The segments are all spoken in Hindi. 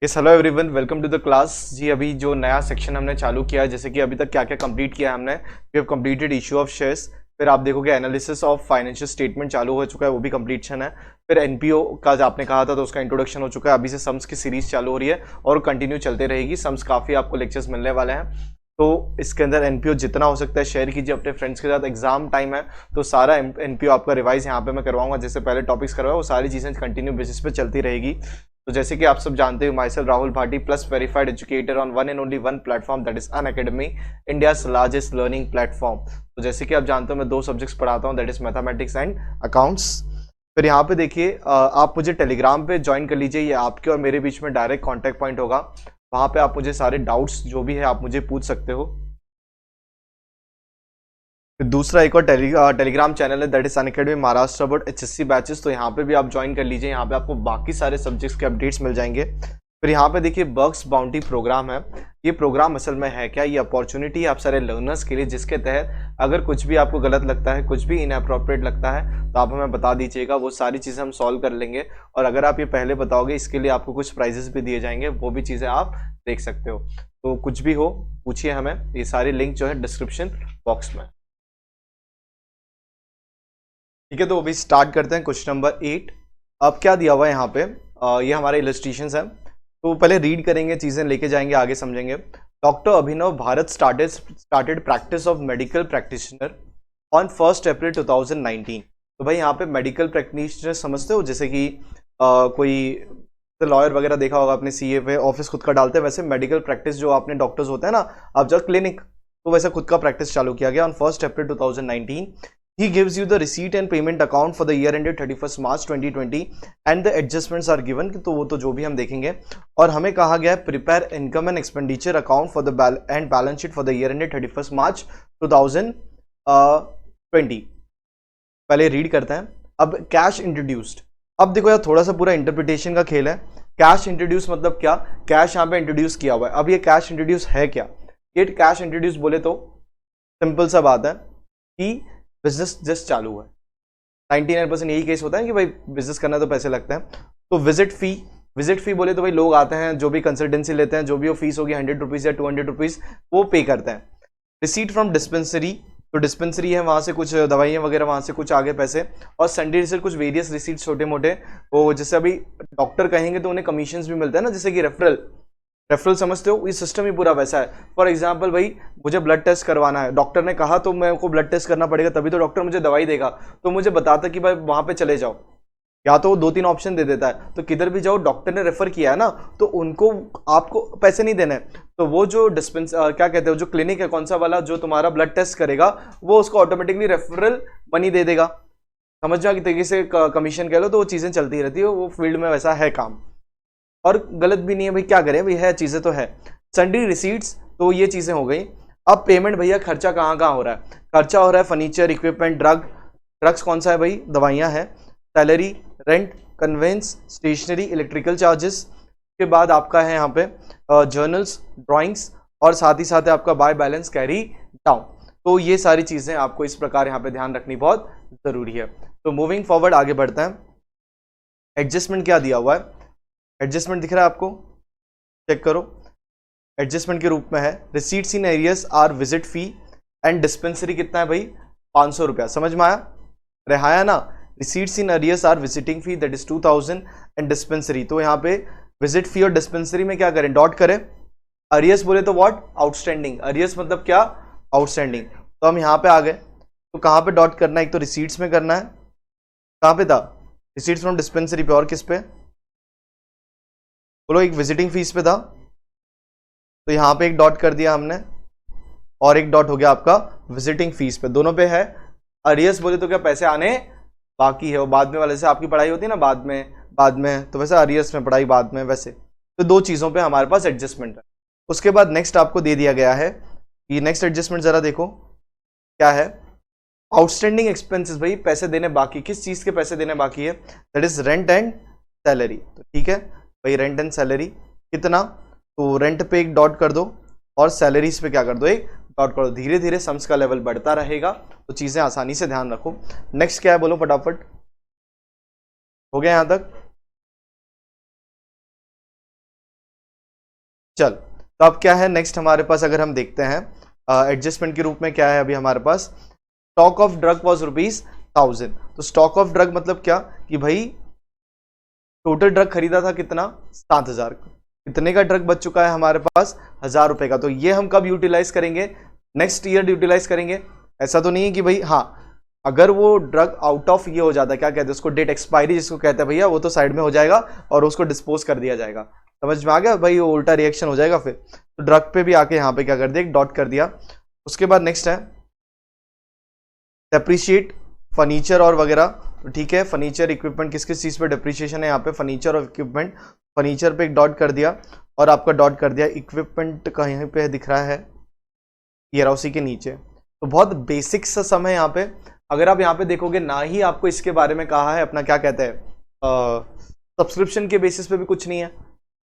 Yes hello everyone, welcome to the class. जी अभी जो नया सेक्शन हमने चालू किया है, जैसे कि अभी तक क्या क्या कंप्लीट किया है हमने। We have completed issue of shares, फिर आप देखोगे एनालिसिस ऑफ फाइनेंशियल स्टेटमेंट चालू हो चुका है, वो भी कंप्लीशन है। फिर एनपीओ का जो आपने कहा था तो उसका इंट्रोडक्शन हो चुका है। अभी से सम्स की सीरीज चालू हो रही है और कंटिन्यू चलते रहेगी। सम्स काफ़ी आपको लेक्चर्स मिलने वाले हैं, तो इसके अंदर एनपीओ जितना हो सकता है शेयर कीजिए अपने फ्रेंड्स के साथ। एग्जाम टाइम है तो सारा एनपीओ आपका रिवाइज यहाँ पे मैं करवाऊंगा। जैसे पहले टॉपिक्स करवाया वो सारी चीज़ें कंटिन्यू बेसिस पे चलती रहेगी। तो जैसे कि आप सब जानते हो, my self Rahul Bhati plus verified educator on one and only one platform, that is Unacademy, India's largest learning platform. तो जैसे कि आप जानते हो मैं दो सब्जेक्ट्स पढ़ाता हूँ, that is mathematics and accounts. फिर यहाँ पे देखिए आप मुझे टेलीग्राम पे ज्वाइन कर लीजिए, ये आपके और मेरे बीच में डायरेक्ट कॉन्टैक्ट पॉइंट होगा। वहाँ पे आप मुझे सारे डाउट्स जो भी है आप मुझे पूछ सकते हो। फिर दूसरा एक और टेलीग्राम चैनल है, that is Unacademy Maharashtra about HSC batches. तो यहाँ पे भी आप ज्वाइन कर लीजिए, यहाँ पे आपको बाकी सारे सब्जेक्ट्स के अपडेट्स मिल जाएंगे। फिर यहाँ पे देखिए बग्स बाउंटी प्रोग्राम है। ये प्रोग्राम असल में है क्या, ये अपॉर्चुनिटी है आप सारे लर्नर्स के लिए, जिसके तहत अगर कुछ भी आपको गलत लगता है, कुछ भी इनअप्रोप्रिएट लगता है तो आप हमें बता दीजिएगा, वो सारी चीज़ें हम सॉल्व कर लेंगे। और अगर आप ये पहले बताओगे इसके लिए आपको कुछ प्राइजेस भी दिए जाएंगे, वो भी चीज़ें आप देख सकते हो। तो कुछ भी हो पूछिए हमें, ये सारी लिंक जो है डिस्क्रिप्शन बॉक्स में। ठीक है, तो अभी स्टार्ट करते हैं क्वेश्चन नंबर 8। अब क्या दिया हुआ है यहाँ पे, ये हमारे इलस्ट्रेशंस हैं, तो पहले रीड करेंगे, चीज़ें लेके जाएंगे, आगे समझेंगे। Doctor Abhinav Bharat started practice of medical practitioner on 1 अप्रैल 2019। तो भाई यहाँ पे मेडिकल प्रैक्टिशनर समझते हो, जैसे कि कोई लॉयर वगैरह देखा होगा आपने, सीए पे ऑफिस खुद का डालते हैं, वैसे मेडिकल प्रैक्टिस जो आपने डॉक्टर्स होते हैं ना, आप जब क्लिनिक, तो वैसे खुद का प्रैक्टिस चालू किया गया on 1 April 2019। He gives you the receipt and payment account for the year ended 31st March 2020 and the adjustments are given। तो वो तो जो भी हम देखेंगे। और हमें कहा गया है prepare income and expenditure account for the balance sheet for the year ended 31st मार्च 2020। पहले रीड करते हैं। अब कैश इंट्रोड्यूस्ड, अब देखो यार थोड़ा सा पूरा इंटरप्रिटेशन का खेल है। कैश इंट्रोड्यूस मतलब क्या, कैश यहाँ पे इंट्रोड्यूस किया हुआ है। अब ये कैश इंट्रोड्यूस है क्या, ये कैश इंट्रोड्यूस बोले तो सिंपल सा बात है कि बिजनेस जस्ट चालू है। 99% यही केस होता है कि भाई बिजनेस करना तो पैसे लगते हैं। तो विजिट फी बोले तो भाई लोग आते हैं, जो भी कंसल्टेंसी लेते हैं, जो भी वो फीस होगी 100 रुपीज़ या 200 रुपीज़, वो पे करते हैं। रिसीट फ्रॉम डिस्पेंसरी, तो डिस्पेंसरी है, वहाँ से कुछ दवाइयाँ वगैरह, वहाँ से कुछ आगे पैसे। और संडे रिसीट कुछ वेरियस रिसीट छोटे मोटे, वो जैसे अभी डॉक्टर कहेंगे तो उन्हें कमीशन भी मिलता है ना, जैसे कि रेफरल समझते हो, ये सिस्टम ही पूरा वैसा है। फॉर एग्जांपल भाई मुझे ब्लड टेस्ट करवाना है, डॉक्टर ने कहा तो मेरे को ब्लड टेस्ट करना पड़ेगा, तभी तो डॉक्टर मुझे दवाई देगा। तो मुझे बताता कि भाई वहाँ पे चले जाओ, या तो वो 2-3 ऑप्शन दे देता है, तो किधर भी जाओ, डॉक्टर ने रेफर किया है ना, तो उनको आपको पैसे नहीं देने। तो वो जो क्या कहते हैं, जो क्लिनिक है कौन सा वाला, जो तुम्हारा ब्लड टेस्ट करेगा, वो उसको ऑटोमेटिकली रेफरल मनी दे देगा। समझ जाओ कि तरीके से कमीशन कह लो, तो वो चीज़ें चलती रहती है, वो फील्ड में वैसा है काम। और गलत भी नहीं है भाई, क्या करें भाई, है चीज़ें तो है। सन्डी रिसीट्स, तो ये चीज़ें हो गई। अब पेमेंट भैया, खर्चा कहाँ कहाँ हो रहा है, खर्चा हो रहा है फर्नीचर, इक्विपमेंट, ड्रग्स कौन सा है भाई, दवाइयाँ हैं, salary, rent, conveyance, stationery, electrical charges. के बाद आपका है यहाँ पे जर्नल्स, ड्राइंग्स, और साथ ही साथ है आपका बाय बैलेंस कैरी डाउन। तो ये सारी चीज़ें आपको इस प्रकार यहाँ पे ध्यान रखनी बहुत ज़रूरी है। तो मूविंग फॉरवर्ड आगे बढ़ते हैं। एडजस्टमेंट क्या दिया हुआ है, एडजस्टमेंट दिख रहा है आपको, चेक करो। एडजस्टमेंट के रूप में है receipts in arrears are visit fee and dispensary, कितना है भाई 500 रुपया। समझ में आया, रहाया ना। Receipts in arrears are visiting fee that is 2000 and dispensary, तो यहाँ पे विजिट फी और डिस्पेंसरी में क्या करें, डॉट करें। अरियस बोले तो व्हाट, आउटस्टैंडिंग, अरियस मतलब क्या, आउटस्टैंडिंग। तो हम यहाँ पे आ गए, तो कहाँ पे डॉट करना है, एक तो रिसीट्स में करना है, कहाँ पे था, रिसीट्स फ्रॉम डिस्पेंसरी पे, और किस पे बोलो, एक विजिटिंग फीस पे था, तो यहां पे एक डॉट कर दिया हमने, और एक डॉट हो गया आपका विजिटिंग फीस पे, दोनों पे है। अरियस बोले तो क्या पैसे आने बाकी है, वो बाद में वाले से आपकी पढ़ाई होती है ना, बाद में तो वैसे अरियस में पढ़ाई बाद में, वैसे तो दो चीजों पे हमारे पास एडजस्टमेंट है। उसके बाद नेक्स्ट आपको दे दिया गया है कि नेक्स्ट एडजस्टमेंट जरा देखो क्या है। आउटस्टैंडिंग एक्सपेंसेस, भाई पैसे देने बाकी, किस चीज के पैसे देने बाकी है, that is rent and salary. तो ठीक है भाई, रेंट एंड सैलरी कितना, तो रेंट पे एक डॉट कर दो और सैलरीज पे क्या कर दो, एक डॉट कर दो। धीरे धीरे सम्स का लेवल बढ़ता रहेगा, तो चीजें आसानी से ध्यान रखो। नेक्स्ट क्या है बोलो फटाफट, हो गया यहां तक। चल, तो अब क्या है नेक्स्ट हमारे पास, अगर हम देखते हैं एडजस्टमेंट के रूप में क्या है अभी हमारे पास, स्टॉक ऑफ ड्रग वॉज ₹1000। तो स्टॉक ऑफ ड्रग मतलब क्या कि भाई टोटल ड्रग खरीदा था कितना, 7000। कितने का ड्रग बच चुका है हमारे पास, 1000 रुपए का। तो ये हम कब यूटिलाइज करेंगे, नेक्स्ट ईयर यूटिलाइज करेंगे। ऐसा तो नहीं है कि भाई हाँ, अगर वो ड्रग आउट ऑफ ये हो जाता है, क्या कहते हैं उसको, डेट एक्सपायरी जिसको कहते हैं भैया, वो तो साइड में हो जाएगा और उसको डिस्पोज कर दिया जाएगा। समझ में आ गया भाई, वो उल्टा रिएक्शन हो जाएगा फिर। तो ड्रग पे भी आके यहाँ पे क्या कर दिया, एक डॉट कर दिया। उसके बाद नेक्स्ट है डेप्रिशिएट फर्नीचर और वगैरह। तो ठीक है, फर्नीचर इक्विपमेंट किस किस चीज पे डिप्रिशिएशन है यहाँ पे, फर्नीचर और इक्विपमेंट। फर्नीचर पे एक डॉट कर दिया और आपका डॉट कर दिया इक्विपमेंट का, यहाँ पे दिख रहा है ये उसी के नीचे। तो बहुत बेसिक सा सम है यहाँ पे। अगर आप यहाँ पे देखोगे ना ही आपको इसके बारे में कहा है अपना, क्या कहते हैं, सब्सक्रिप्शन के बेसिस पे भी कुछ नहीं है।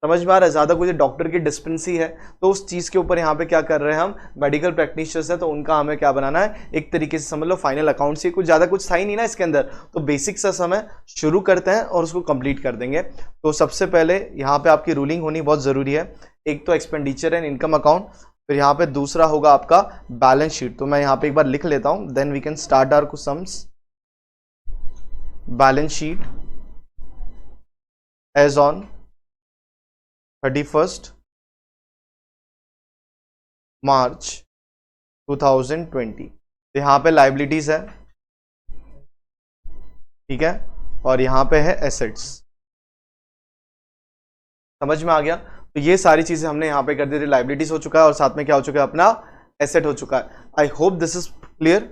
समझ में आ रहा है, ज्यादा कुछ डॉक्टर की डिस्पेंसी है तो उस चीज के ऊपर यहाँ पे क्या कर रहे हैं हम, मेडिकल प्रैक्टिशनर्स है तो उनका हमें क्या बनाना है, एक तरीके से समझ लो फाइनल अकाउंट से। कुछ ज्यादा कुछ था ही नहीं ना इसके अंदर, तो बेसिक सा समय शुरू करते हैं और उसको कंप्लीट कर देंगे। तो सबसे पहले यहाँ पे आपकी रूलिंग होनी बहुत जरूरी है। एक तो एक्सपेंडिचर एंड इनकम अकाउंट, फिर यहाँ पे दूसरा होगा आपका बैलेंस शीट। तो मैं यहाँ पे एक बार लिख लेता हूं, then we can start our कुछ sums. Balance sheet as on 31 March 2020। तो यहाँ पे लाइबिलिटीज है, ठीक है, और यहाँ पे है एसेट्स। समझ में आ गया। तो ये सारी चीजें हमने यहाँ पे कर दी थी, लाइबिलिटीज हो चुका है और साथ में क्या हो चुका है, अपना एसेट हो चुका है। I hope this is clear,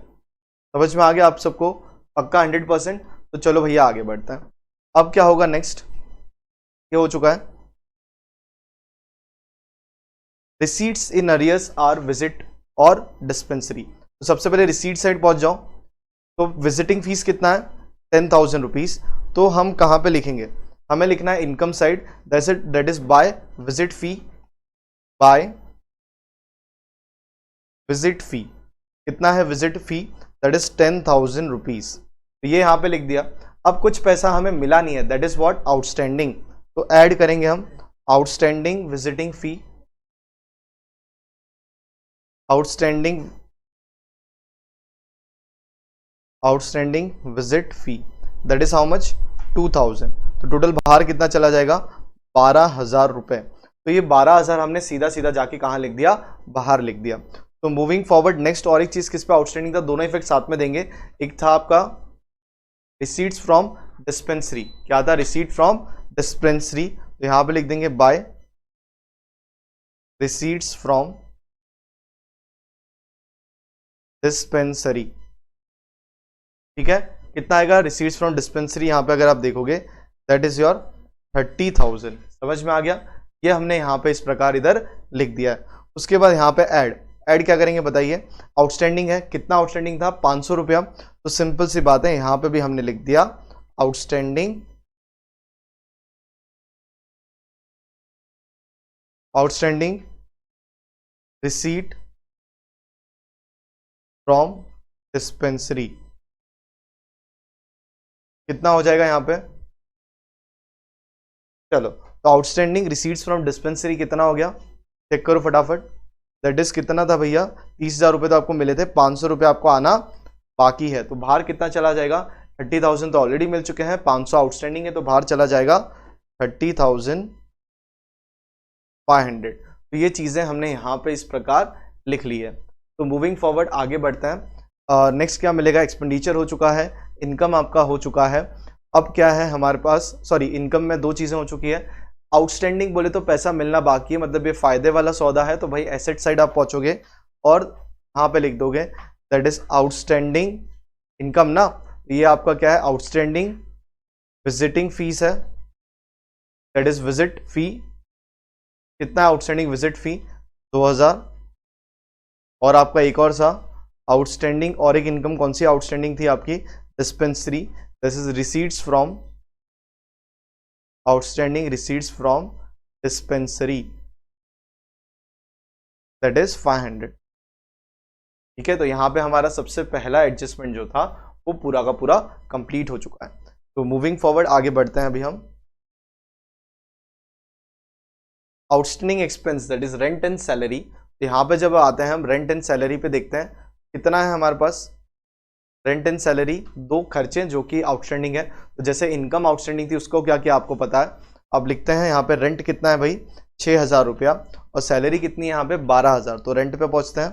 समझ में आ गया आप सबको पक्का 100%। तो चलो भैया आगे बढ़ते हैं। अब क्या होगा नेक्स्ट, ये हो चुका है receipts in arrears are visit और डिस्पेंसरी। तो सबसे पहले रिसीट साइड पहुंच जाओ। तो विजिटिंग फीस कितना है, 10,000 रुपीज। तो हम कहां पे लिखेंगे, हमें लिखना है income side, that is by visit fee, by visit fee. कितना है visit fee, that is 10,000 rupees. तो ये यहां पे लिख दिया। अब कुछ पैसा हमें मिला नहीं है, दैट इज व्हाट, आउटस्टैंडिंग। तो ऐड करेंगे हम outstanding visiting fee, outstanding visit fee, that is how much, 2,000। तो टोटल बाहर कितना चला जाएगा, 12,000 रुपए। तो ये 12,000 हमने सीधा सीधा जाके कहां लिख दिया, बाहर लिख दिया। तो मूविंग फॉरवर्ड नेक्स्ट और एक चीज किस पे आउटस्टैंडिंग था, दोनों इफेक्ट साथ में देंगे। एक था आपका रिसीट्स फ्रॉम डिस्पेंसरी, क्या था, रिसीट फ्रॉम डिस्पेंसरी। तो यहां पे लिख देंगे बाय रिसीट्स फ्रॉम डिस्पेंसरी, ठीक है। कितना आएगा रिसीट्स फ्रॉम डिस्पेंसरी, यहां पे अगर आप देखोगे दैट इज योर 30,000। समझ में आ गया, ये हमने यहां पे इस प्रकार इधर लिख दिया है। उसके बाद यहां पे ऐड क्या करेंगे बताइए, आउटस्टैंडिंग है, कितना आउटस्टैंडिंग था, 500 रुपया। तो सिंपल सी बात है, यहां पे भी हमने लिख दिया आउटस्टैंडिंग रिसीट फ्रॉम डिस्पेंसरी। कितना हो जाएगा यहाँ पे, चलो तो आउटस्टैंडिंग रिसीट्स फ्रॉम डिस्पेंसरी कितना हो गया, चेक करो फटाफट। दैट इज कितना था भैया, 30,000 रुपए तो आपको मिले थे, 500 रुपए आपको आना बाकी है। तो बाहर कितना चला जाएगा, 30,000 तो ऑलरेडी मिल चुके हैं, 500 आउटस्टैंडिंग है, तो बाहर चला जाएगा 30,500। तो ये चीजें हमने यहाँ पे इस प्रकार लिख ली है। तो मूविंग फॉरवर्ड आगे बढ़ते हैं। नेक्स्ट क्या मिलेगा, एक्सपेंडिचर हो चुका है, इनकम आपका हो चुका है। अब क्या है हमारे पास, सॉरी इनकम में दो चीजें हो चुकी है। आउटस्टैंडिंग बोले तो पैसा मिलना बाकी है, मतलब ये फायदे वाला सौदा है। तो भाई एसेट साइड आप पहुंचोगे और यहाँ पे लिख दोगे दैट इज आउटस्टैंडिंग इनकम ना। ये आपका क्या है, आउटस्टैंडिंग विजिटिंग फीस है, दैट इज विजिट फी। कितना है आउटस्टैंडिंग विजिट फी, 2,000। और आपका एक और सा आउटस्टैंडिंग और एक इनकम, कौन सी आउटस्टैंडिंग थी आपकी, dispensary. This is receipts from, outstanding receipts from dispensary, that is 500। ठीक है, तो यहां पे हमारा सबसे पहला एडजस्टमेंट जो था वो पूरा का पूरा कंप्लीट हो चुका है। तो मूविंग फॉरवर्ड आगे बढ़ते हैं अभी हम। Outstanding expense that is rent and salary. यहाँ पे जब आते हैं हम रेंट एंड सैलरी पे देखते हैं कितना है हमारे पास। रेंट एंड सैलरी दो खर्चे जो कि आउटस्टैंडिंग है। तो जैसे इनकम आउटस्टैंडिंग थी उसको क्या किया आपको पता है। अब लिखते हैं यहाँ पे रेंट कितना है भाई 6,000 रुपया और सैलरी कितनी है यहाँ पे 12,000। तो रेंट पे पहुँचते हैं।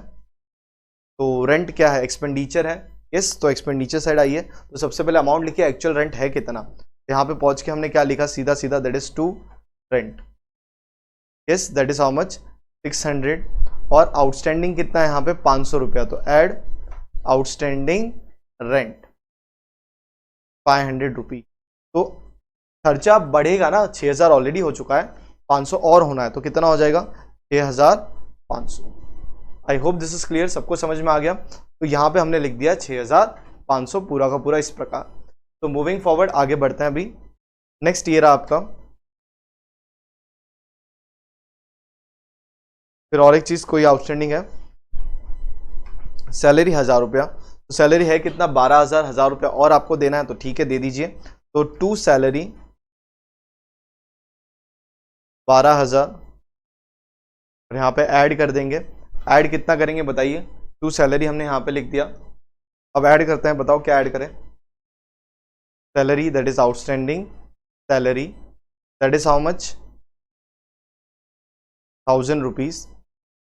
तो रेंट क्या है एक्सपेंडिचर है। यस, तो एक्सपेंडिचर साइड आइए। तो सबसे पहले अमाउंट लिखिए एक्चुअल रेंट है कितना। यहाँ पे पहुँच के हमने क्या लिखा सीधा सीधा that is to rent. Yes, that is how much 600। और आउटस्टैंडिंग कितना है यहाँ पे 500 रुपया। तो ऐड आउटस्टैंडिंग रेंट 500 रुपी। तो खर्चा बढ़ेगा ना, 6,000 ऑलरेडी हो चुका है, 500 और होना है तो कितना हो जाएगा 6,500। I hope this is clear, सबको समझ में आ गया। तो यहाँ पे हमने लिख दिया 6,500 पूरा का पूरा इस प्रकार। तो मूविंग फॉरवर्ड आगे बढ़ते हैं। अभी नेक्स्ट ईयर आपका फिर और एक चीज कोई आउटस्टैंडिंग है। सैलरी 1,000 रुपया। तो सैलरी है कितना 12,000, 1,000 रुपया और आपको देना है तो ठीक है दे दीजिए। तो टू सैलरी 12,000 यहाँ पे ऐड कर देंगे। ऐड कितना करेंगे बताइए। टू सैलरी हमने यहाँ पे लिख दिया। अब ऐड करते हैं, बताओ क्या ऐड करें। Salary that is outstanding salary that is how much 1,000 rupees.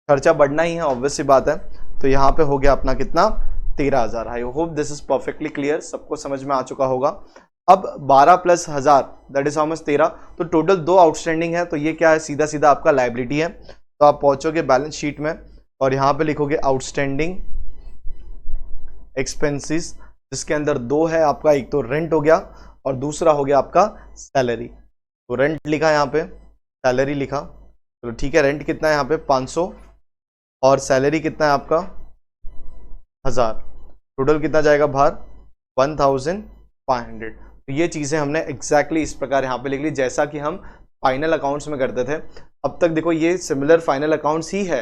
खर्चा बढ़ना ही है ऑब्वियस सी बात है। तो यहाँ पे हो गया अपना कितना 13,000। I hope this is perfectly clear, सबको समझ में आ चुका होगा। अब 12 plus 1,000 that is how much 13। तो टोटल दो आउटस्टैंडिंग है। तो ये क्या है सीधा सीधा आपका लायबिलिटी है। तो आप पहुंचोगे बैलेंस शीट में और यहाँ पे लिखोगे आउटस्टैंडिंग एक्सपेंसेस, जिसके अंदर दो है आपका, एक तो रेंट हो गया और दूसरा हो गया आपका सैलरी। तो रेंट लिखा यहाँ पे, सैलरी लिखा। चलो ठीक है, रेंट कितना है यहाँ पे 500 और सैलरी कितना है आपका 1,000। टोटल कितना जाएगा बाहर 1,500। तो ये चीज़ें हमने एग्जैक्टली इस प्रकार यहाँ पे लिख ली जैसा कि हम फाइनल अकाउंट्स में करते थे। अब तक देखो ये सिमिलर फाइनल अकाउंट्स ही है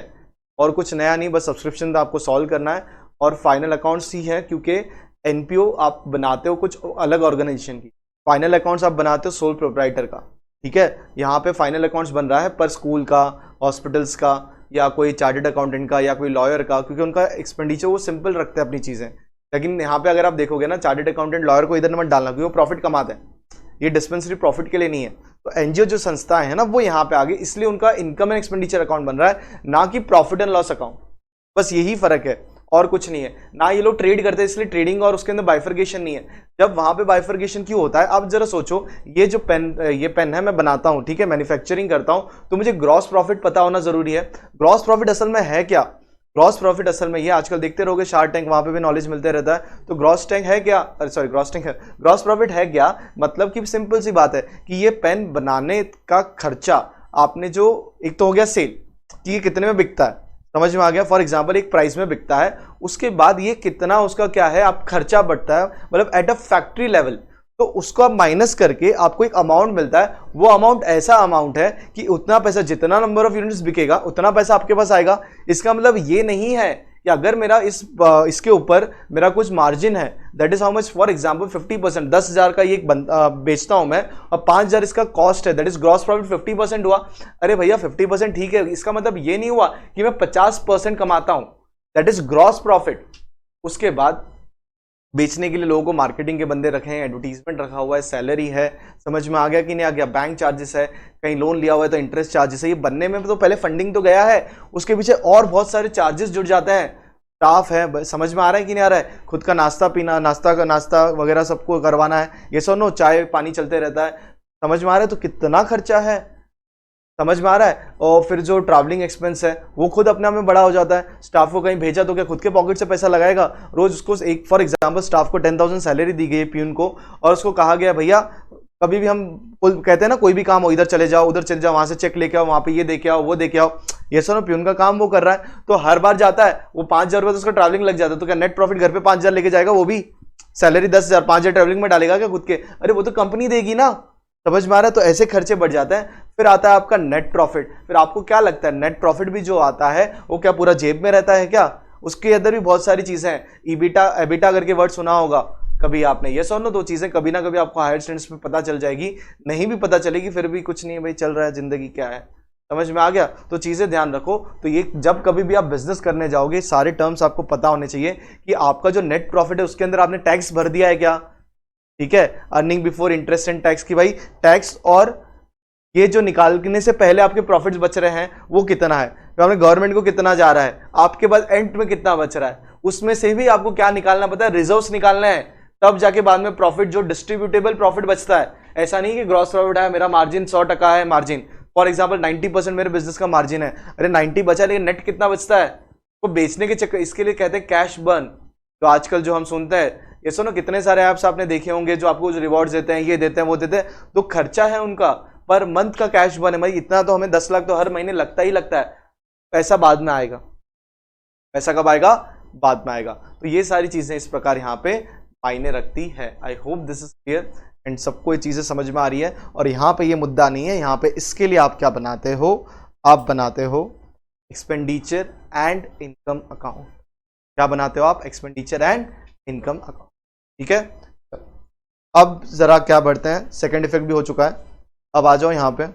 और कुछ नया नहीं, बस सब्सक्रिप्शन का आपको सॉल्व करना है और फाइनल अकाउंट्स ही है, क्योंकि एनपीओ आप बनाते हो कुछ अलग ऑर्गेनाइजेशन की, फाइनल अकाउंट्स आप बनाते हो सोल प्रोप्राइटर का। ठीक है, यहाँ पे फाइनल अकाउंट्स बन रहा है पर स्कूल का, हॉस्पिटल्स का, या कोई चार्टर्ड अकाउंटेंट का, या कोई लॉयर का, क्योंकि उनका एक्सपेंडिचर वो सिंपल रखते हैं अपनी चीज़ें। लेकिन यहाँ पे अगर आप देखोगे ना, चार्टर्ड अकाउंटेंट लॉयर को इधर मत डालना क्योंकि वो प्रॉफिट कमाते हैं, ये डिस्पेंसरी प्रॉफिट के लिए नहीं है। तो एनजीओ जो संस्थाएं हैं ना वो यहाँ पे आ गई, इसलिए उनका इनकम एंड एक्सपेंडिचर अकाउंट बन रहा है, ना कि प्रॉफिट एंड लॉस अकाउंट। बस यही फर्क है और कुछ नहीं है। ना ये लोग ट्रेड करते हैं इसलिए ट्रेडिंग और उसके अंदर बाइफर्केशन नहीं है। जब वहां पे बाइफर्केशन क्यों होता है, आप जरा सोचो। ये जो पेन है मैं बनाता हूं, ठीक है, मैन्युफैक्चरिंग करता हूं, तो मुझे ग्रॉस प्रॉफिट पता होना जरूरी है। ग्रॉस प्रॉफिट असल में है क्या? ग्रॉस प्रॉफिट असल में ये आजकल देखते रहोगे शार्क टैंक, वहां पे भी नॉलेज मिलते रहता है। तो ग्रॉस टैंक है क्या, सॉरी ग्रॉस टैंक है, ग्रॉस प्रॉफिट है क्या? मतलब कि सिंपल सी बात है कि ये पेन बनाने का खर्चा आपने जो, एक तो हो गया सेल कि ये कितने में बिकता है, समझ में आ गया। फॉर एग्जांपल एक प्राइस में बिकता है, उसके बाद ये कितना उसका क्या है, आप खर्चा बढ़ता है, मतलब एट अ फैक्ट्री लेवल, तो उसको आप माइनस करके आपको एक अमाउंट मिलता है। वो अमाउंट ऐसा अमाउंट है कि उतना पैसा, जितना नंबर ऑफ यूनिट्स बिकेगा उतना पैसा आपके पास आएगा। इसका मतलब ये नहीं है कि अगर मेरा इसके ऊपर मेरा कुछ मार्जिन है, that is how much, for example 50%, 10,000 का ये बेचता हूं मैं और 5,000 इसका कॉस्ट है, दैट इज ग्रॉस प्रॉफिट 50% हुआ। अरे भैया 50% ठीक है, इसका मतलब ये नहीं हुआ कि मैं 50% कमाता हूं, दैट इज ग्रॉस प्रॉफिट। उसके बाद बेचने के लिए लोगों को मार्केटिंग के बंदे रखे हैं, एडवर्टीजमेंट रखा हुआ है, सैलरी है, समझ में आ गया कि नहीं आ गया, बैंक चार्जेस है, कहीं लोन लिया हुआ है तो इंटरेस्ट चार्जेस है। ये बनने में तो पहले फंडिंग तो गया है, उसके पीछे और बहुत सारे चार्जेस जुड़ जाते हैं, स्टाफ है, समझ में आ रहा है कि नहीं आ रहा है, खुद का नाश्ता पीना, नाश्ता वगैरह सबको करवाना है, ये सुनो चाय पानी चलते रहता है, समझ में आ रहा है। तो कितना खर्चा है, समझ में आ रहा है। और फिर जो ट्रैवलिंग एक्सपेंस है वो खुद अपने आप में बड़ा हो जाता है। स्टाफ को कहीं भेजा तो क्या खुद के पॉकेट से पैसा लगाएगा? रोज उसको एक, फॉर एग्जांपल स्टाफ को 10,000 सैलरी दी गई प्यून को, और उसको कहा गया भैया कभी भी हम कहते हैं ना कोई भी काम हो, इधर चले जाओ उधर चले जाओ, वहां से चेक लेके आओ, वहां पे ये देके आओ वो देके आओ, ये सब प्यून का काम वो कर रहा है। तो हर बार जाता है वो 5,000 रुपये तो उसका ट्रैवलिंग लग जाता है, तो क्या नेट प्रॉफिट घर पे 5,000 लेके जाएगा? वो भी सैलरी 10,000, 5,000 ट्रैवलिंग में डालेगा क्या खुद के? अरे वो तो कंपनी देगी ना, समझ में आ रहा है। तो ऐसे खर्चे बढ़ जाते हैं। फिर आता है आपका नेट प्रॉफिट। फिर आपको क्या लगता है नेट प्रॉफिट भी जो आता है वो क्या पूरा जेब में रहता है क्या? उसके अंदर भी बहुत सारी चीजें हैं। एबिटा करके वर्ड सुना होगा कभी आपने, ये सुनो, दो चीजें कभी ना कभी आपको हायर स्टैंडर्ड्स में पता चल जाएगी, नहीं भी पता चलेगी फिर भी कुछ नहीं है भाई, चल रहा है जिंदगी, क्या है। समझ में आ गया? तो चीजें ध्यान रखो। तो ये जब कभी भी आप बिजनेस करने जाओगे सारे टर्म्स आपको पता होने चाहिए कि आपका जो नेट प्रॉफिट है उसके अंदर आपने टैक्स भर दिया है क्या, ठीक है, earning before interest and tax की भाई टैक्स, और ये जो निकालने से पहले आपके प्रॉफिट्स बच रहे हैं वो कितना है, तो आपने गवर्नमेंट को कितना जा रहा है, आपके पास एंड में कितना बच रहा है, उसमें से भी आपको क्या निकालना पता है, रिजर्व्स निकालना है, तब जाके बाद में प्रॉफिट जो डिस्ट्रीब्यूटेबल प्रॉफिट बचता है। ऐसा नहीं कि ग्रॉस प्रॉफिट है, मेरा मार्जिन 100% है, मार्जिन फॉर एग्जांपल 90% मेरे बिजनेस का मार्जिन है, अरे 90 बचा लेकिन नेट कितना बचता है, वो बेचने के चक्कर, इसके लिए कहते हैं कैश बर्न। तो आजकल जो हम सुनते हैं ये सुनो, कितने सारे ऐप्स आपने देखे होंगे जो आपको रिवॉर्ड्स देते हैं, ये देते हैं वो देते हैं, तो खर्चा है उनका, पर मंथ का कैश बर्न है भाई इतना, तो हमें 10 लाख तो हर महीने लगता ही लगता है, पैसा बाद में आएगा, पैसा कब आएगा, बाद में आएगा। तो ये सारी चीजें इस प्रकार यहाँ पे मायने रखती है। I hope this is clear and सबको ये चीजें समझ में आ रही है। और यहाँ पे ये मुद्दा नहीं है, यहाँ पे इसके लिए आप क्या बनाते हो, आप बनाते हो एक्सपेंडिचर एंड इनकम अकाउंट। क्या बनाते हो आप, एक्सपेंडिचर एंड इनकम अकाउंट, ठीक है। अब जरा क्या बढ़ते हैं, सेकेंड इफेक्ट भी हो चुका है, अब आ जाओ यहाँ पे।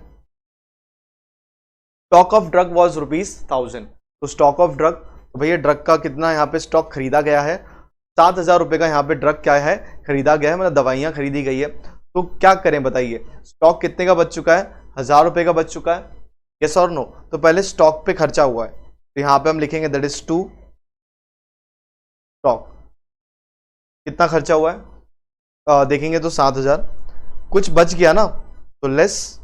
Stock of drug was ₹1000। तो स्टॉक ऑफ ड्रग, तो भैया ड्रग का कितना यहाँ पे स्टॉक खरीदा गया है, 7000 रुपए का यहाँ पे ड्रग क्या है, खरीदा गया है, मतलब दवाइयां खरीदी गई है। तो क्या करें बताइए, स्टॉक कितने का बच चुका है, 1000 रुपए का बच चुका है, यस और नो। तो पहले स्टॉक पे खर्चा हुआ है, तो यहाँ पे हम लिखेंगे दैट इज टू स्टॉक, कितना खर्चा हुआ है, देखेंगे तो 7000, कुछ बच गया ना, तो लेस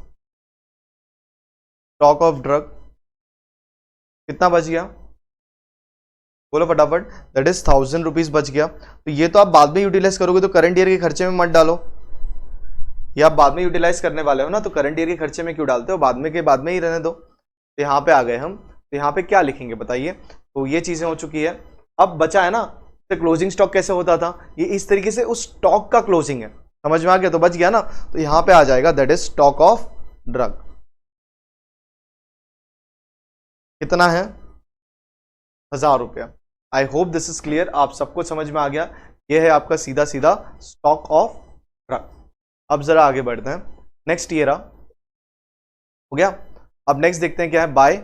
स्टॉक ऑफ ड्रग, कितना बच गया, बोलो फटाफट, दैट इज 1000 रुपीज बच गया। तो ये तो आप बाद में यूटिलाइज करोगे, तो करंट ईयर के खर्चे में मत डालो, ये आप बाद में यूटिलाइज करने वाले हो ना, तो करंट ईयर के खर्चे में क्यों डालते हो, बाद में के बाद में ही रहने दो। तो यहाँ पे आ गए हम, तो यहाँ पे क्या लिखेंगे बताइए। तो ये चीजें हो चुकी है, अब बचा है ना, तो क्लोजिंग स्टॉक कैसे होता था, ये इस तरीके से उस स्टॉक का क्लोजिंग है, समझ में आ गया, तो बच गया ना। तो यहाँ पे आ जाएगा that is stock of drug, कितना है, 1000 रुपया। I hope this is clear, आप सबको समझ में आ गया, ये है आपका सीधा सीधा स्टॉक ऑफ ड्रग। अब जरा आगे बढ़ते हैं, नेक्स्ट ईयर हो गया। अब नेक्स्ट देखते हैं क्या है, बाय।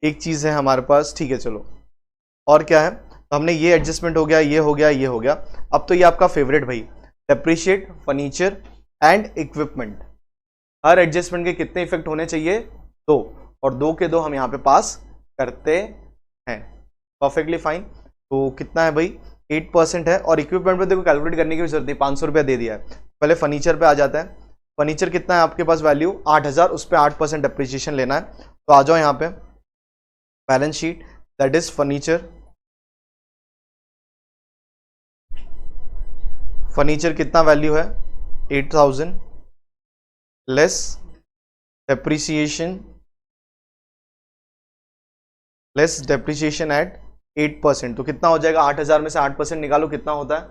एक चीज है हमारे पास, ठीक है चलो, और क्या है, तो हमने ये एडजस्टमेंट हो गया, ये हो गया, ये हो गया। अब तो ये आपका फेवरेट भाई, depreciate furniture and equipment. Her adjustment के कितने इफेक्ट होने चाहिए, 2, और 2 के 2 हम यहाँ पे पास करते हैं, परफेक्टली फाइन। तो कितना है भाई, 8% है, और इक्विपमेंट पे देखो कैलकुलेट करने की भी जरूरत नहीं, 500 रुपया दे दिया है। पहले फर्नीचर पे आ जाता है, फर्नीचर कितना है आपके पास वैल्यू 8000, उस पर 8% डेप्रिसिएशन लेना है। तो आ जाओ यहाँ पे balance sheet, that is furniture, furniture कितना वैल्यू है 8000 less depreciation, less depreciation eight 8%। तो कितना हो जाएगा, 8000 में से 8% निकालो, कितना होता है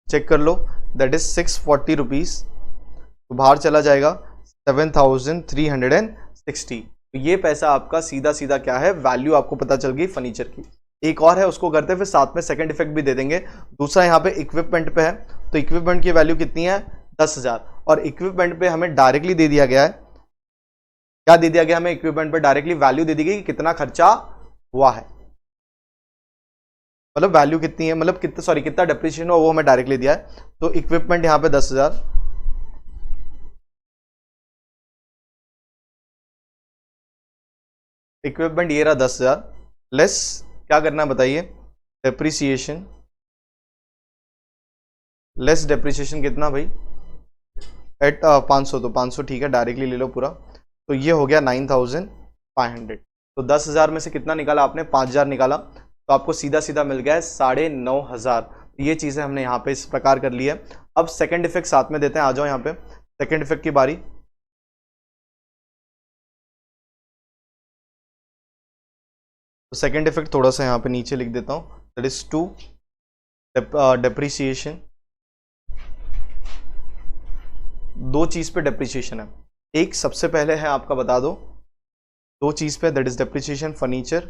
चेक कर लो, दैट इज 640 रुपीज। तो बाहर चला जाएगा 7360। तो ये पैसा आपका सीधा सीधा क्या है, वैल्यू आपको पता चल गई फर्नीचर की। एक और है, उसको करते हैं फिर साथ में सेकंड इफेक्ट भी दे देंगे। दूसरा यहाँ पे इक्विपमेंट पे है, तो इक्विपमेंट की वैल्यू कितनी है 10,000, और इक्विपमेंट पे हमें डायरेक्टली दे दिया गया है, क्या दे दिया गया हमें, इक्विपमेंट पे डायरेक्टली वैल्यू दे दी गई कि कितना खर्चा हुआ है, मतलब वैल्यू कितनी है, मतलब कितना, सॉरी कितना डेप्रिसिएशन हुआ वो हमें डायरेक्टली दिया है। तो इक्विपमेंट यहाँ पे 10,000, इक्विपमेंट ये रहा 10,000, लेस क्या करना है बताइए, डेप्रिसिएशन, लेस डेप्रिसिएशन कितना भाई एट 500, तो 500 ठीक है, डायरेक्टली ले लो पूरा। तो ये हो गया 9500। तो 10,000 में से कितना निकाला आपने, 5000 निकाला, तो आपको सीधा सीधा मिल गया है 9,500। ये चीजें हमने यहाँ पे इस प्रकार कर ली है। अब सेकंड इफेक्ट साथ में देते हैं, आ जाओ यहाँ पे सेकंड इफेक्ट की बारी। तो सेकंड इफेक्ट थोड़ा सा यहाँ पे नीचे लिख देता हूँ, दैट इज 2 डेप्रिसिएशन। 2 चीज पे डेप्रिसिएशन है, एक सबसे पहले है आपका बता दो, 2 चीज पे, दैट इज डेप्रिसिएशन फर्नीचर,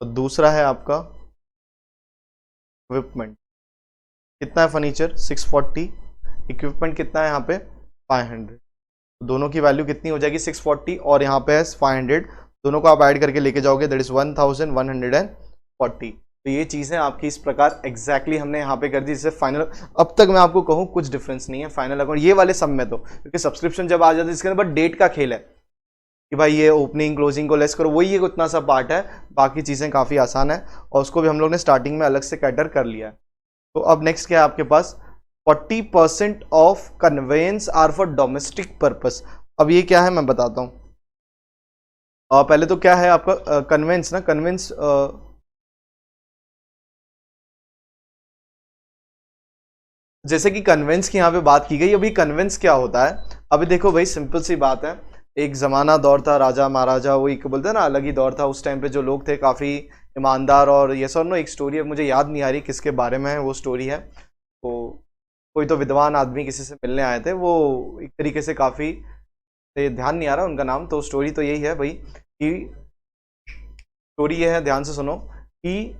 तो दूसरा है आपका इक्विपमेंट। कितना है फर्नीचर 640, इक्विपमेंट कितना है यहाँ पे 500, दोनों की वैल्यू कितनी हो जाएगी 640 और यहाँ पे है 500, दोनों को आप ऐड करके लेके जाओगे दैट इज 1140। तो ये चीज़ें आपकी इस प्रकार एग्जैक्टली हमने यहाँ पे कर दी, जिससे फाइनल अब तक मैं आपको कहूँ कुछ डिफरेंस नहीं है फाइनल अकाउंट ये वाले सब में, तो क्योंकि सब्सक्रिप्शन जब आ जाता है इसके अंदर बस डेट का खेल है कि भाई ये ओपनिंग क्लोजिंग को लेस करो, वही एक उतना सा पार्ट है, बाकी चीज़ें काफ़ी आसान है और उसको भी हम लोग ने स्टार्टिंग में अलग से कैटर कर लिया है। तो अब नेक्स्ट क्या है आपके पास 40% of conveyance are for domestic purpose. अब ये क्या है मैं बताता हूँ। पहले तो क्या है आपका कन्वेंस ना, कन्वेंस जैसे कि कन्वेंस की यहाँ पे बात की गई, अभी कन्वेंस क्या होता है, अभी देखो भाई सिंपल सी बात है, एक ज़माना दौर था राजा महाराजा, वही बोलते हैं ना अलग ही दौर था, उस टाइम पे जो लोग थे काफ़ी ईमानदार और ये सब नो, एक स्टोरी है मुझे याद नहीं आ रही किसके बारे में है वो स्टोरी है, तो कोई तो विद्वान आदमी किसी से मिलने आए थे, वो एक तरीके से काफ़ी ध्यान नहीं आ रहा उनका नाम, तो स्टोरी तो यही है भाई कि स्टोरी ये है, ध्यान से सुनो, कि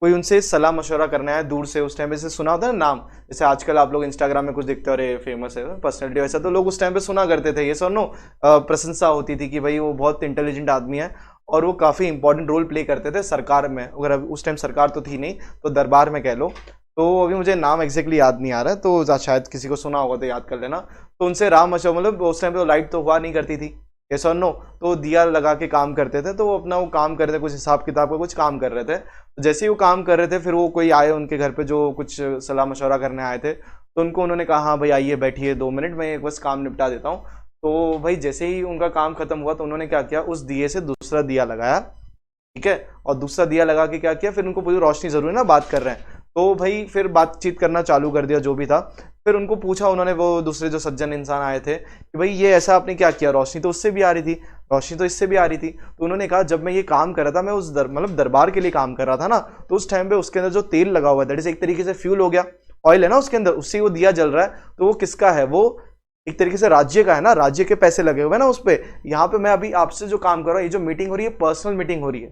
कोई उनसे सलाह मशवरा करना है दूर से, उस टाइम पे से सुना होता है ना नाम, जैसे आजकल आप लोग इंस्टाग्राम में कुछ देखते हो अरे फेमस है पर्सनैलिटी, वैसा तो लोग उस टाइम पे सुना करते थे, ये सब नो प्रशंसा होती थी कि भाई वो बहुत इंटेलिजेंट आदमी है और वो काफ़ी इंपॉर्टेंट रोल प्ले करते थे सरकार में, अगर उस टाइम सरकार तो थी नहीं तो दरबार में कह लो, तो अभी मुझे नाम एग्जैक्टली याद नहीं आ रहा है, तो शायद किसी को सुना होगा तो याद कर लेना। तो उनसे राम मशवरा, मतलब उस टाइम पे तो लाइट तो हुआ नहीं करती थी, यस और नो, तो दिया लगा के काम करते थे, तो वो अपना वो काम कर रहे थे, कुछ हिसाब किताब का कुछ काम कर रहे थे, तो जैसे ही वो काम कर रहे थे फिर वो कोई आए उनके घर पे जो कुछ सलाह मशवरा करने आए थे, तो उनको उन्होंने कहा हाँ भाई आइए बैठिए 2 मिनट मैं बस काम निपटा देता हूँ। तो भाई जैसे ही उनका काम खत्म हुआ तो उन्होंने क्या किया, उस दिए से दूसरा दिया लगाया, ठीक है, और दूसरा दिया लगा के क्या किया, फिर उनको पूरी रोशनी जरूरी है ना, बात कर रहे हैं, तो भाई फिर बातचीत करना चालू कर दिया जो भी था, फिर उनको पूछा उन्होंने, वो दूसरे जो सज्जन इंसान आए थे कि भाई ये ऐसा आपने क्या किया, रोशनी तो उससे भी आ रही थी, रोशनी तो इससे भी आ रही थी, तो उन्होंने कहा जब मैं ये काम कर रहा था मैं उस मतलब दरबार के लिए काम कर रहा था ना, तो उस टाइम पे उसके अंदर जो तेल लगा हुआ है दैट इज एक तरीके से फ्यूल हो गया, ऑयल है ना उसके अंदर, उससे वो दिया जल रहा है, तो वो किसका है, वो एक तरीके से राज्य का है ना, राज्य के पैसे लगे हुए हैं ना उस पर। यहाँ पे मैं अभी आपसे जो काम कर रहा हूँ, ये जो मीटिंग हो रही है पर्सनल मीटिंग हो रही है,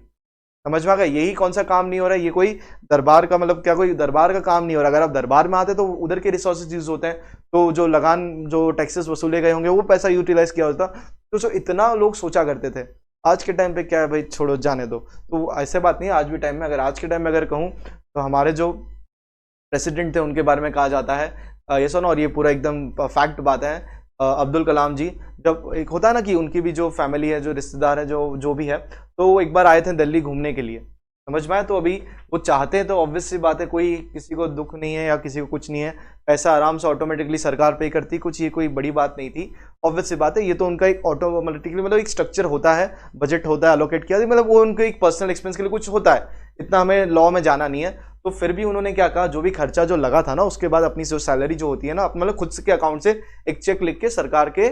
समझ में आ गया, यही कौन सा काम नहीं हो रहा है, ये कोई दरबार का मतलब क्या कोई दरबार का काम नहीं हो रहा, अगर आप दरबार में आते तो उधर के रिसोर्सेज यूज होते हैं, तो जो लगान जो टैक्सेस वसूले गए होंगे वो पैसा यूटिलाइज किया होता, तो जो इतना लोग सोचा करते थे। आज के टाइम पे क्या है भाई, छोड़ो जाने दो, तो ऐसे बात नहीं है, आज भी टाइम में अगर आज के टाइम में अगर कहूँ तो हमारे जो प्रेसिडेंट थे उनके बारे में कहा जाता है, ये सुनो और ये पूरा एकदम फैक्ट बात है, अब्दुल कलाम जी, जब एक होता है ना कि उनकी भी जो फैमिली है, जो रिश्तेदार है, जो भी है, तो वो एक बार आए थे दिल्ली घूमने के लिए, समझ में आए, तो अभी वो चाहते हैं तो ऑब्वियस सी बात है, कोई किसी को दुख नहीं है या किसी को कुछ नहीं है, पैसा आराम से ऑटोमेटिकली सरकार पे करती, कुछ ये कोई बड़ी बात नहीं थी, ऑब्वियस सी बात है, ये तो उनका एक ऑटोमेटिकली मतलब एक स्ट्रक्चर होता है, बजट होता है अलोकेट किया, मतलब वो उनके एक पर्सनल एक्सपेंस के लिए कुछ होता है, इतना हमें लॉ में जाना नहीं है, तो फिर भी उन्होंने क्या कहा, जो भी खर्चा जो लगा था ना उसके बाद अपनी जो सैलरी जो होती है ना, मतलब खुद के अकाउंट से एक चेक लिख के सरकार के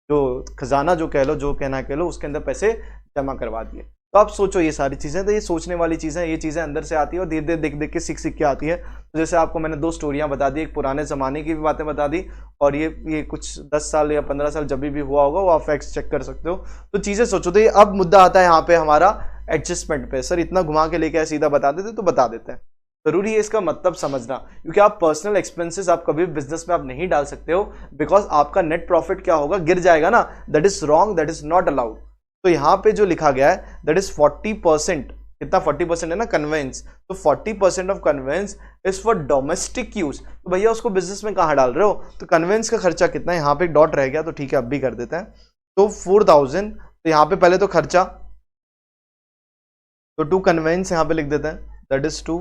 जो खजाना जो कह लो, जो कहना कह लो, उसके अंदर पैसे जमा करवा दिए। तो आप सोचो ये सारी चीज़ें, तो ये सोचने वाली चीज़ें, ये चीज़ें अंदर से आती है और धीरे धीरे देख देख के सीख सीख के आती है। तो जैसे आपको मैंने 2 स्टोरियाँ बता दी, एक पुराने ज़माने की भी बातें बता दी, और ये कुछ 10 साल या 15 साल जब भी हुआ होगा वो आप फैक्ट्स चेक कर सकते हो। तो चीज़ें सोचो, तो ये अब मुद्दा आता है यहाँ पे हमारा एडजस्टमेंट पे। सर इतना घुमा के लेके सीधा बता देते तो बता देते हैं, जरूरी है इसका मतलब समझना, क्योंकि आप पर्सनल एक्सपेंसेस आप कभी बिजनेस में आप नहीं डाल सकते हो, बिकॉज आपका नेट प्रॉफिट क्या होगा, गिर जाएगा ना, that is wrong, that is not allowed. तो यहाँ पे जो लिखा गया है दैट इज 40%, कितना 40% है ना कन्वेंस, तो 40% of conveyance is for domestic use, तो भैया उसको बिजनेस में कहाँ डाल रहे हो, तो कन्वेंस का खर्चा कितना है, यहाँ पे एक डॉट रह गया तो ठीक है अब भी कर देते हैं, तो 4000, तो यहाँ पे पहले तो खर्चा, तो टू कन्वेंस यहाँ पे लिख देते हैं, दैट इज टू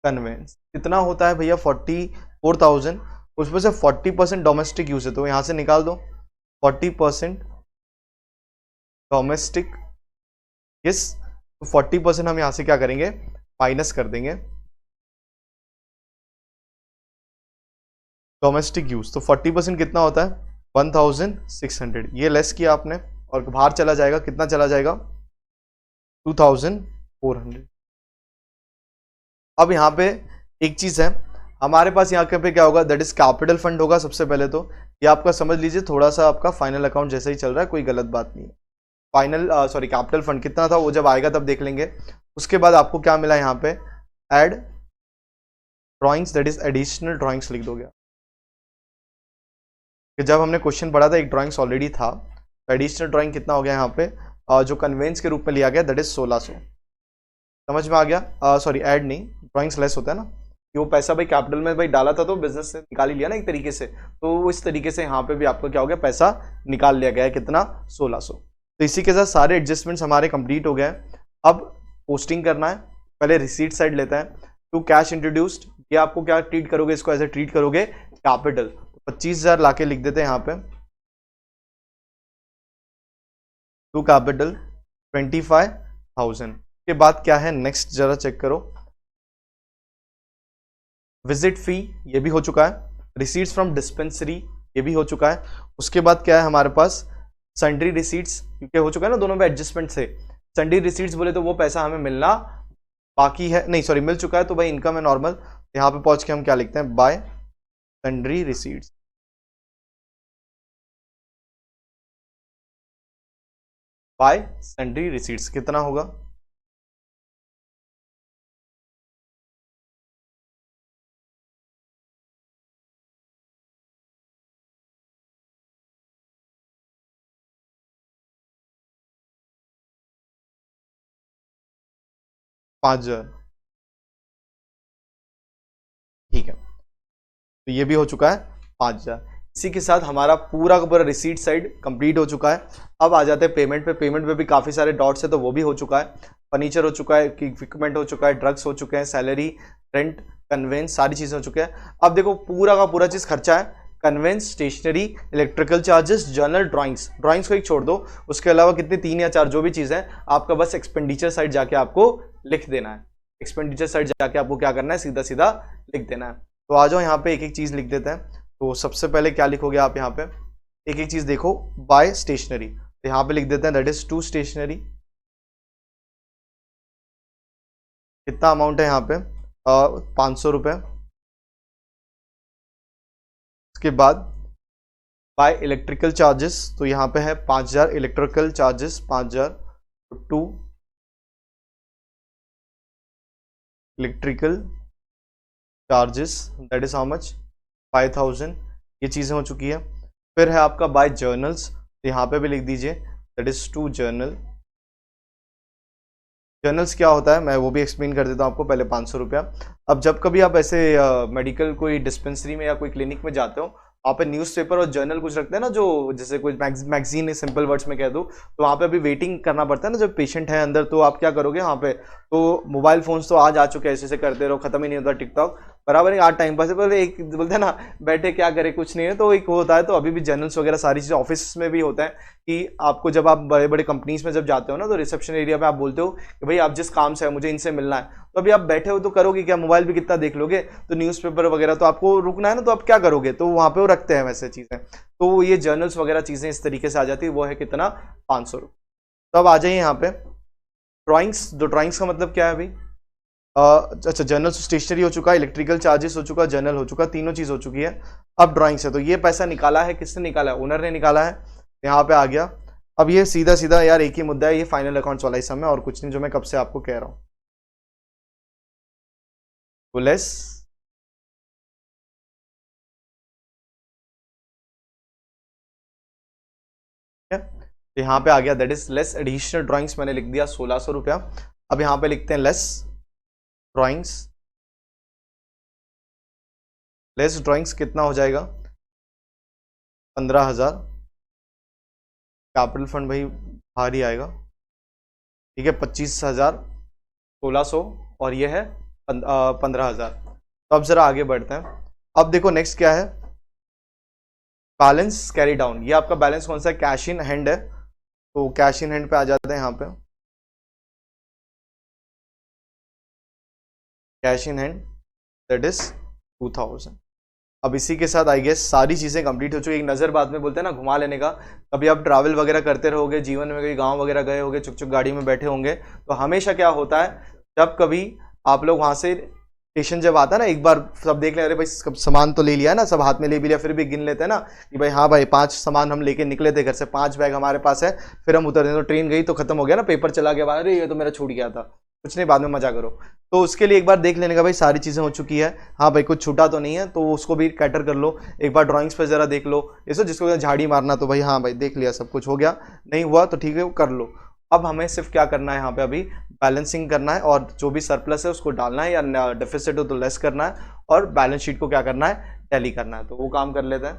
कन्वेंस, कितना होता है भैया 44,000, उसमें से 40% डोमेस्टिक यूज है, तो यहां से निकाल दो 40% डोमेस्टिक, यस, तो 40% हम यहां से क्या करेंगे, माइनस कर देंगे डोमेस्टिक यूज, तो 40% कितना होता है 1600, ये लेस किया आपने और बाहर चला जाएगा, कितना चला जाएगा 2400। अब यहाँ पे एक चीज है हमारे पास, यहाँ पे क्या होगा, दैट इज कैपिटल फंड होगा सबसे पहले, तो ये आपका समझ लीजिए थोड़ा सा आपका फाइनल अकाउंट जैसा ही चल रहा है, कोई गलत बात नहीं है। फाइनल सॉरी कैपिटल फंड कितना था वो जब आएगा तब देख लेंगे। उसके बाद आपको क्या मिला यहाँ पे, add drawings that is additional drawings लिख दोगे। कि जब हमने क्वेश्चन पढ़ा था एक ड्राइंग्स ऑलरेडी था, तो एडिशनल ड्राइंग कितना हो गया यहाँ पे, जो कन्वेंस के रूप में लिया गया दैट इज 1600। समझ में आ गया? सॉरी ऐड नहीं, ड्राइंग्स लेस होता है ना, कि वो पैसा भाई कैपिटल में भाई डाला था तो बिजनेस से निकाल ही लिया ना एक तरीके से, तो इस तरीके से यहाँ पे भी आपको क्या हो गया, पैसा निकाल लिया गया है, कितना, 1600। तो इसी के साथ सारे एडजस्टमेंट्स हमारे कंप्लीट हो गए हैं। अब पोस्टिंग करना है, पहले रिसीट साइड लेता है। टू कैश इंट्रोड्यूस्ड, ये आपको क्या ट्रीट करोगे, इसको ऐसे ट्रीट करोगे कैपिटल। 25,000 लाके लिख देते हैं यहाँ पे, टू कैपिटल 25,000 के बाद क्या है नेक्स्ट, जरा चेक करो। विजिट फी ये भी हो चुका है, रिसीट्स फ्रॉम डिस्पेंसरी ये भी हो चुका है। उसके बाद क्या है हमारे पास, सन्ड्री रिसीट्स, क्योंकि हो चुका है ना दोनों में एडजस्टमेंट से। सन्ड्री रिसीट्स बोले तो वो पैसा हमें मिलना बाकी है, नहीं सॉरी मिल चुका है, तो भाई इनकम है नॉर्मल। यहाँ पे पहुंच के हम क्या लिखते हैं, bye sundry receipts. Bye sundry receipts कितना होगा, $5,000। ठीक है, तो ये भी हो चुका है 5,000। इसी के साथ हमारा पूरा का पूरा रिसीट साइड कंप्लीट हो चुका है। अब आ जाते हैं पेमेंट पे। पेमेंट पे भी काफ़ी सारे डॉट्स है, तो वो भी हो चुका है। फर्नीचर हो चुका है, इक्विपमेंट हो चुका है, ड्रग्स हो चुके हैं, सैलरी, रेंट, कन्वेंस, सारी चीज़ें हो चुके हैं। अब देखो पूरा का पूरा चीज़ खर्चा है, conveyance, stationery, electrical charges, journal, drawings. Drawings को एक छोड़ दो, उसके अलावा कितनी 3 या 4 जो भी चीज़ है, आपका बस एक्सपेंडिचर साइड जाके आपको लिख देना है। एक्सपेंडिचर साइड जाके आपको क्या करना है, सीधा सीधा लिख देना है। तो आ जाओ यहाँ पे एक एक चीज़ लिख देते हैं। तो सबसे पहले क्या लिखोगे आप यहाँ पे, एक एक चीज़ देखो, बाय स्टेशनरी, तो यहाँ पे लिख देते हैं दैट इज टू स्टेशनरी। कितना अमाउंट है यहाँ पे, 500 रुपये। उसके बाद बाय इलेक्ट्रिकल चार्जेस, तो यहाँ पे है 5,000 electrical charges, 5,000। To electrical charges that is how much, 5,000। ये चीज़ें हो चुकी है। फिर है आपका बाय जर्नल्स, तो यहाँ पे भी लिख दीजिए that is to journal. Journals क्या होता है मैं वो भी एक्सप्लेन कर देता हूँ आपको, पहले 500 रुपया। अब जब कभी आप ऐसे मेडिकल कोई डिस्पेंसरी में या कोई क्लिनिक में जाते हो, वहाँ पे न्यूज़पेपर और जर्नल कुछ रखते हैं ना, जो जैसे कोई मैगजीन है सिंपल वर्ड्स में कह दूँ, तो वहाँ पे अभी वेटिंग करना पड़ता है ना जब पेशेंट है अंदर, तो आप क्या करोगे वहाँ पे, तो मोबाइल फोन्स तो आज आ चुके हैं, ऐसे करते रहो, खत्म ही नहीं होता टिकटॉक, बराबर है, आज टाइम पास है। पहले एक बोलते हैं ना बैठे क्या करे, कुछ नहीं है, तो एक होता है। तो अभी भी जर्नल्स वगैरह सारी चीज़ें ऑफिस में भी होता है कि आपको जब आप बड़े बड़े कंपनीज में जब जाते हो ना, तो रिसेप्शन एरिया पे आप बोलते हो कि भाई आप जिस काम से है मुझे इनसे मिलना है, तो अभी आप बैठे हो तो करोगे क्या, मोबाइल भी कितना देख लोगे, तो न्यूज़पेपर वगैरह तो आपको रुकना है ना, तो आप क्या करोगे, तो वहाँ पे वो रखते हैं वैसे चीज़ें। तो ये जर्नल्स वगैरह चीज़ें इस तरीके से आ जाती है, वो है कितना, 500 रुपये। तो अब आ जाइए यहाँ पे ड्राइंग्स। जो ड्राइंग्स का मतलब क्या है अभी, अच्छा जर्नल स्टेशनरी हो चुका है, इलेक्ट्रिकल चार्जेस हो चुका, जर्नल हो चुका, तीनों चीज़ हो चुकी है। अब ड्राइंग्स है, तो ये पैसा निकाला है, किसने निकाला है, ओनर ने निकाला है, यहाँ पे आ गया। अब ये सीधा सीधा यार एक ही मुद्दा है, ये फाइनल अकाउंट्स वाला ही समय और कुछ नहीं, जो मैं कब से आपको कह रहा हूँ। तो लेस तो यहाँ पे आ गया that is less additional drawings, मैंने लिख दिया 1600 रुपया। अब यहाँ पे लिखते हैं लेस ड्राइंग्स। लेस ड्राइंग्स कितना हो जाएगा, 15,000। कैपिटल फंड भाई बाहर ही आएगा, ठीक है, 25,1600 और ये है 15,000। तो अब जरा आगे बढ़ते हैं। अब देखो नेक्स्ट क्या है, बैलेंस कैरी डाउन। ये आपका बैलेंस कौन सा है, कैश इन हैंड है, तो कैश इन हैंड पे आ जाते हैं यहाँ पे, cash in hand that is 2,000। अब इसी के साथ आई गेस सारी चीज़ें कंप्लीट हो चुकी। एक नज़र बाद में बोलते हैं ना घुमा लेने का, कभी आप ट्रैवल वगैरह करते रहोगे जीवन में, कभी गांव वगैरह गए होंगे, चुक चुक गाड़ी में बैठे होंगे, तो हमेशा क्या होता है, जब कभी आप लोग वहाँ से स्टेशन जब आता है ना, एक बार सब देख ले, अरे भाई सब सामान तो ले लिया है ना, सब हाथ में ले भी लिया, फिर भी गिन लेते हैं ना कि भाई हाँ भाई 5 सामान हम लेके निकले थे घर से, 5 बैग हमारे पास है, फिर हम उतरते तो ट्रेन गई तो खत्म हो गया ना, पेपर चला गया, अरे ये तो मेरा छूट गया था, कुछ नहीं, बाद में मजा करो। तो उसके लिए एक बार देख लेने का भाई सारी चीज़ें हो चुकी है, हाँ भाई कुछ छूटा तो नहीं है, तो उसको भी कैटर कर लो। एक बार ड्राइंग्स पे ज़रा देख लो, ऐसा जिसको झाड़ी मारना, तो भाई हाँ भाई देख लिया, सब कुछ हो गया, नहीं हुआ तो ठीक है वो कर लो। अब हमें सिर्फ क्या करना है यहाँ पे, अभी बैलेंसिंग करना है, और जो भी सरप्लस है उसको डालना है, या डेफिसिट हो तो लेस करना है, और बैलेंस शीट को क्या करना है, टैली करना है। तो वो काम कर लेते हैं,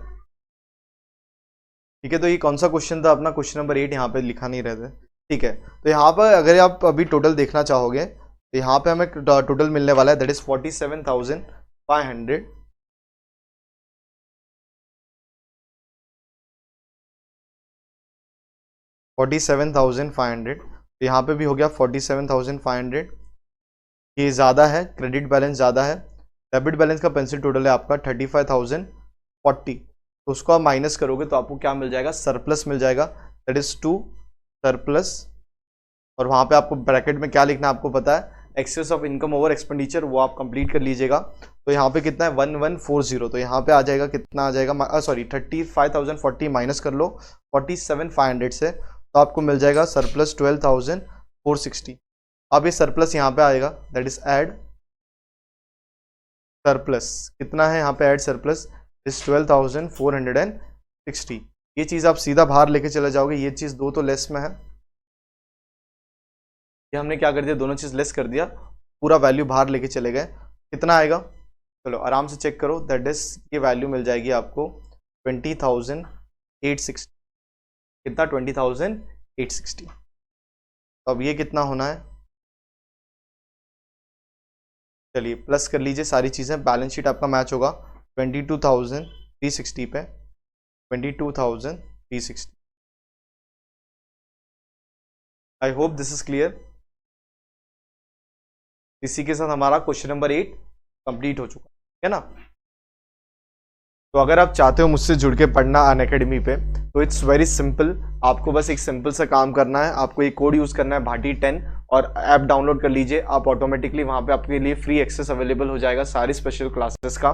ठीक है। तो ये कौन सा क्वेश्चन था अपना, क्वेश्चन नंबर 8, यहाँ पे लिखा नहीं रहता, ठीक है। तो यहाँ पर अगर आप अभी टोटल देखना चाहोगे तो यहाँ पे हमें टोटल मिलने वाला है, दैट इज 47,500, 47,500। तो यहाँ पे भी हो गया 47,500, ये ज़्यादा है, क्रेडिट बैलेंस ज़्यादा है। डेबिट बैलेंस का पेंसिल टोटल है आपका 35,040, तो उसको आप माइनस करोगे तो आपको क्या मिल जाएगा, सरप्लस मिल जाएगा, दैट इज टू सरप्लस। और वहाँ पे आपको ब्रैकेट में क्या लिखना है आपको पता है, excess of income over expenditure, वो आप कंप्लीट कर लीजिएगा। तो यहाँ पे कितना है 1140, तो यहाँ पे आ जाएगा, कितना आ जाएगा, सॉरी 35,040 माइनस कर लो 47,500 से, तो आपको मिल जाएगा सरप्लस 12,460। अब ये सरप्लस यहाँ पे आएगा, दैट इज ऐड सरप्लस, कितना है यहाँ पे ऐड सरप्लस इज 12,460। ये चीज़ आप सीधा बाहर लेके चले जाओगे, ये चीज़ दो तो लेस में है, ये हमने क्या कर दिया, दोनों चीज़ लेस कर दिया, पूरा वैल्यू बाहर लेके चले गए, कितना आएगा, चलो आराम से चेक करो, दैट इज ये वैल्यू मिल जाएगी आपको 20,860, कितना 20,860। तो अब ये कितना होना है, चलिए प्लस कर लीजिए सारी चीज़ें, बैलेंस शीट आपका मैच होगा 22,360 पे, 22,360। I hope this is clear. इसी के साथ हमारा क्वेश्चन नंबर 8 कंप्लीट हो चुका है ना। तो अगर आप चाहते हो मुझसे जुड़ के पढ़ना अनअकैडमी पे, तो इट्स वेरी सिंपल, आपको बस एक सिंपल सा काम करना है, आपको एक कोड यूज़ करना है भाटी 10, और ऐप डाउनलोड कर लीजिए आप, ऑटोमेटिकली वहाँ पे आपके लिए फ्री एक्सेस अवेलेबल हो जाएगा सारी स्पेशल क्लासेस का।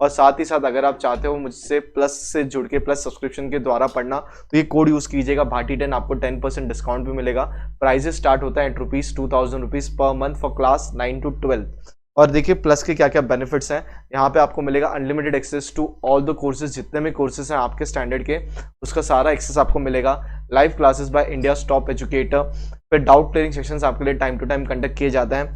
और साथ ही साथ अगर आप चाहते हो मुझसे प्लस से जुड़ के, प्लस सब्सक्रिप्शन के द्वारा पढ़ना, तो ये कोड यूज़ कीजिएगा भाटी 10, आपको 10% डिस्काउंट भी मिलेगा। प्राइजेस स्टार्ट होता है ₹2,000 per month for class 9 to 12। और देखिए प्लस के क्या क्या बेनिफिट्स हैं, यहाँ पे आपको मिलेगा unlimited access to all the courses, जितने भी कोर्सेज हैं आपके स्टैंडर्ड के, उसका सारा एक्सेस आपको मिलेगा। Live classes by India top educator, फिर डाउट क्लियरिंग सेशंस आपके लिए टाइम टू टाइम कंडक्ट किए जाते हैं,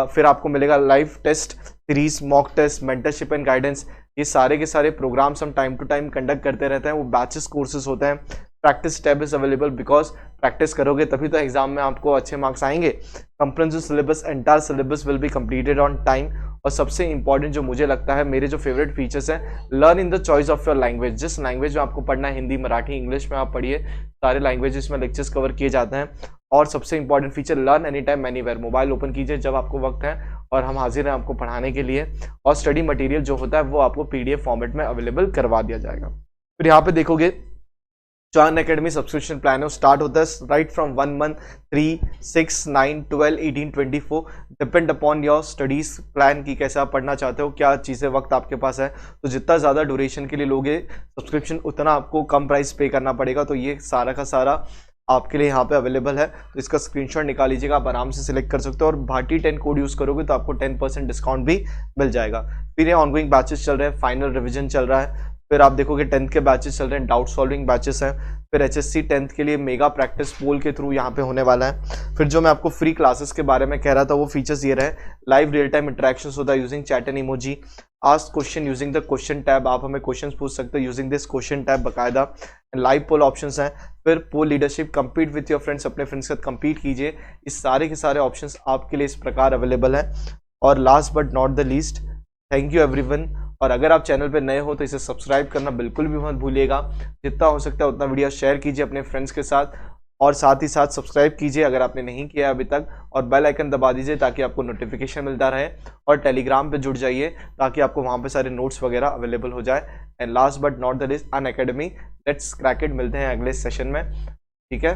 फिर आपको मिलेगा live test series, mock test, mentorship and guidance, ये सारे के सारे प्रोग्राम्स हम टाइम टू टाइम कंडक्ट करते रहते हैं, वो बैचेस कोर्सेज होते हैं। Practice tab is available, because practice करोगे तभी तो एग्जाम में आपको अच्छे मार्क्स आएंगे। Comprehensive syllabus, entire syllabus will be completed on time. और सबसे इंपॉर्टेंट जो मुझे लगता है, मेरे जो फेवरेट फीचर्स हैं, learn in the choice of your language, जिस लैंग्वेज में आपको पढ़ना है, हिंदी, मराठी, इंग्लिश में आप पढ़िए, सारे लैंग्वेजेस में लेक्चर्स कवर किए जाते हैं। और सबसे important feature, learn any time anywhere, mobile open कीजिए जब आपको वक्त है, और हम हाजिर हैं आपको पढ़ाने के लिए। और स्टडी मटेरियल जो होता है वो आपको PDF फॉर्मेट में अवेलेबल करवा दिया जाएगा। फिर यहाँ पे देखोगे जो अनअकैडमी सब्सक्रिप्शन प्लान है वो स्टार्ट होता है right from 1 month, 3, 6, 9, 12, 18, 24, depend upon your studies plan की कैसे आप पढ़ना चाहते हो, क्या चीज़ें वक्त आपके पास है। तो जितना ज़्यादा ड्यूरेशन के लिए लोगे सब्सक्रिप्शन, उतना आपको कम प्राइस पे करना पड़ेगा। तो ये सारा का सारा आपके लिए यहाँ पे अवेलेबल है, तो इसका स्क्रीनशॉट निकाल लीजिएगा, आप आराम से सिलेक्ट कर सकते हो। और भाटी 10 कोड यूज़ करोगे तो आपको 10% डिस्काउंट भी मिल जाएगा। फिर ये ऑनगोइंग बैचेस चल रहे हैं, फाइनल रिविजन चल रहा है, फिर आप देखोगे 10th के बैचेस चल रहे हैं, डाउट सॉल्विंग बैचेस हैं, फिर HSC 10th के लिए मेगा प्रैक्टिस पोल के थ्रू यहाँ पे होने वाला है। फिर जो मैं आपको फ्री क्लासेस के बारे में कह रहा था वो फीचर्स ये रहे, लाइव रियल टाइम इंटरेक्शंस होता है using chat and emoji, ask question using the question tab, आप हमें क्वेश्चन पूछ सकते हो यूजिंग दिस क्वेश्चन टैब बाकायदा, लाइव पोल ऑप्शंस हैं, फिर poll leadership, compete with your friends, अपने फ्रेंड्स के साथ कम्पीट कीजिए। इस सारे के सारे ऑप्शंस आपके लिए इस प्रकार अवेलेबल है। और last but not the least, thank you everyone. और अगर आप चैनल पे नए हो तो इसे सब्सक्राइब करना बिल्कुल भी मत भूलिएगा, जितना हो सकता है उतना वीडियो शेयर कीजिए अपने फ्रेंड्स के साथ, और साथ ही साथ सब्सक्राइब कीजिए अगर आपने नहीं किया अभी तक, और बेल आइकन दबा दीजिए ताकि आपको नोटिफिकेशन मिलता रहे। और टेलीग्राम पे जुड़ जाइए ताकि आपको वहाँ पे सारे नोट्स वगैरह अवेलेबल हो जाए। And last but not the least, Unacademy let's crack it, मिलते हैं अगले सेशन में, ठीक है।